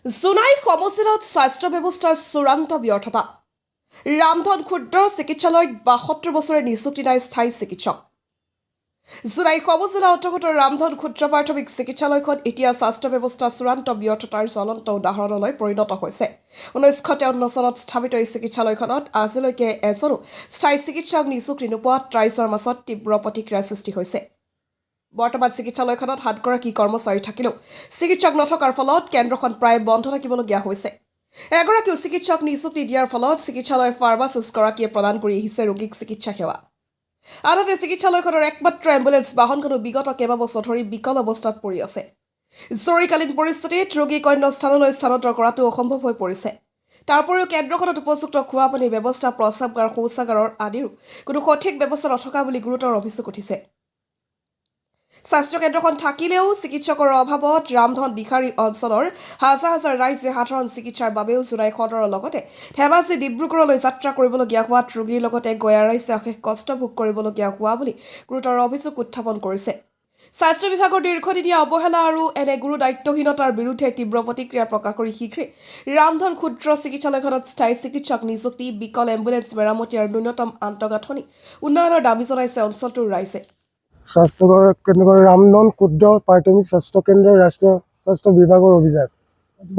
জোনাই সমষ্টিত স্বাস্থ্য ব্যৱস্থাৰ চূড়ান্ত ব্যৰ্থতা ৰামধন ক্ষুদ্ৰ চিকিৎসালয়ত ৭২ বছৰে নিযুক্তি নাই স্থায়ী চিকিৎসক জোনাই সমষ্টিত অন্তৰ্গত ৰামধন ক্ষুদ্ৰ প্ৰাথমিক চিকিৎসালয়খন এতিয়া স্বাস্থ্য ব্যৱস্থা চূড়ান্ত ব্যৰ্থতাৰ জ্বলন্ত উদাহৰণলৈ পৰিণত হৈছে ১৯৫৩ চনত স্থাপিত এই চিকিৎসালয়খনত আজিলৈকে এজনো স্থায়ী চিকিৎসক নিযুক্তি নোপোৱাত ৰাইজৰ মাজত তীব্ৰ প্ৰতিক্ৰিয়াৰ সৃষ্টি হৈছে বৰ্তমান চিকিৎসালয়খনত ৭গৰাকী কৰ্মচাৰী থাকিলেও চিকিৎসক নথকাৰ ফলত কেন্দ্ৰখন প্ৰায় বন্ধ থাকিবলগীয়া হৈছে এগৰাকীও চিকিৎসক নিযুক্তি দিয়াৰ ফলত চিকিৎসালয় ফাৰ্মাচিষ্টগৰাকীয়ে প্ৰদান কৰি আহিছে ৰোগীক চিকিৎসা সেৱা আনহাতে চিকিৎসালয়খনৰ একমাত্ৰ এম্বুলেন্স বাহনখনো বিগত কেইবাবছৰ ধৰি বিকল অৱস্থাত পৰি আছে জৰুৰীকালীন পৰিস্থিতিত ৰোগীক অন্য স্থানলৈ স্থানান্তৰ কৰাটো অসম্ভৱ হৈ পৰিছে তাৰ উপৰিও কেন্দ্ৰখনত উপযুক্ত খোৱা পানীৰ ব্যৱস্থা প্ৰস্ৰাৱগাৰ শৌচাগাৰৰ আদিৰো কোনো সঠিক ব্যৱস্থা নথকা বুলি গুৰুতৰ অভিযোগ উঠিছে স্বাস্থ্য কেন্দ্ৰখন থাকিলেও চিকিৎসকৰ অভাৱত ৰামধন দিখাৰী অঞ্চলৰ হাজাৰ হাজাৰ ৰাইজে সাধাৰণ চিকিৎসাৰ বাবেও জোনাই সদৰৰ লগতে ধেমাজি ডিব্ৰুগড়লৈ যাত্ৰা কৰিবলগীয়া হোৱাত ৰোগীৰ লগতে গয়া ৰাইজে অশেষ কষ্ট ভোগ কৰিবলগীয়া হোৱা বুলি গুৰুতৰ অভিযোগ উত্থাপন কৰিছে স্বাস্থ্য বিভাগৰ দীৰ্ঘদিনীয়া অৱহেলা আৰু এনে গুৰু দায়িত্বহীনতাৰ বিৰুদ্ধে তীব্ৰ প্ৰতিক্ৰিয়া প্ৰকাশ কৰি শীঘ্ৰে ৰামধন ক্ষুদ্ৰ চিকিৎসালয়খনত স্থায়ী চিকিৎসক নিযুক্তি বিকল এম্বুলেন্স মেৰামতি আৰু ন্যূনতম আন্তঃগাঁথনি উন্নয়নৰ দাবী জনাইছে অঞ্চলটোৰ ৰাইজে স্বাস্থ্য কেন্দ্ৰ ৰামধন ক্ষুদ্ৰ প্ৰাথমিক স্বাস্থ্য কেন্দ্ৰ ৰাষ্ট্ৰীয় স্বাস্থ্য বিভাগৰ অভিযান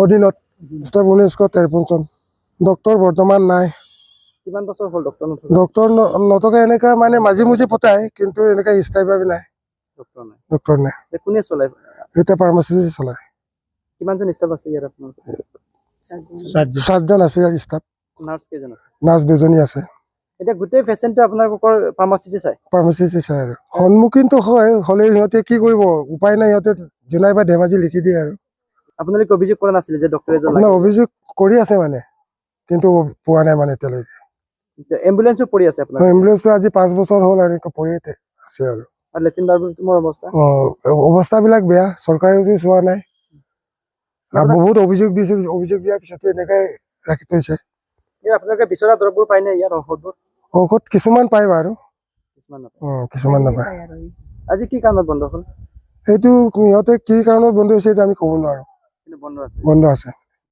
অধীনত 1953 চন ডক্টৰ বৰ্তমান নাই কিমান বছৰ হ'ল ডক্টৰ নথকা এনেকা মানে মাজে মুজি পতাই কিন্তু এনেকা স্থায়ীভাৱে নাই ডক্টৰ নাই কোনে চলাই এতিয়া ফাৰ্মাচী চলাই কিমানজন ষ্টাফ আছে ইয়াত আপোনাৰ 7জন আছে ষ্টাফ নাৰ্ছ কেইজন আছে নাৰ্ছ 2জনী আছে এতিয়া গোটেই পেচেণ্টটো আপোনালোকৰ ফাৰ্মাচিছে চাই আৰু সন্মুখীনটো হয় হ'লে সিহঁতে কি কৰিব উপায় নাই সিহঁতে জোনাই বা ধেমাজি লিখি দিয়ে আৰু আপোনালোকে অভিযোগ কৰা নাছিলে যে ডক্টৰ এজন আপোনাৰ অভিযোগ কৰি আছে মানে কিন্তু পোৱা নাই মানে এতিয়ালৈকে এম্বুলেন্সো পৰি আছে আপোনাৰ এম্বুলেন্সটো আজি 5 বছৰ হ'ল আৰু পৰি আছে আৰু লেট্ৰিন বাথৰুমৰ অৱস্থা অৱস্থাবিলাক বেয়া চৰকাৰেও চোৱা নাই আৰু বহুত অভিযোগ দিছিল অভিযোগ দিয়াৰ পিছতে এনেকৈ ৰাখি থৈছে আপোনালোকে বিচৰা দৰৱবোৰ পায় নে ইয়াত ঔষধ কিছুমান পায় বাৰু কিছুমান নাপায় আজি কি কাৰণত বন্ধ হ'ল সেইটো সিহঁতে কি কাৰণত বন্ধ হৈছে সেইটো আমি ক'ব নোৱাৰো বন্ধ আছে বন্ধ আছে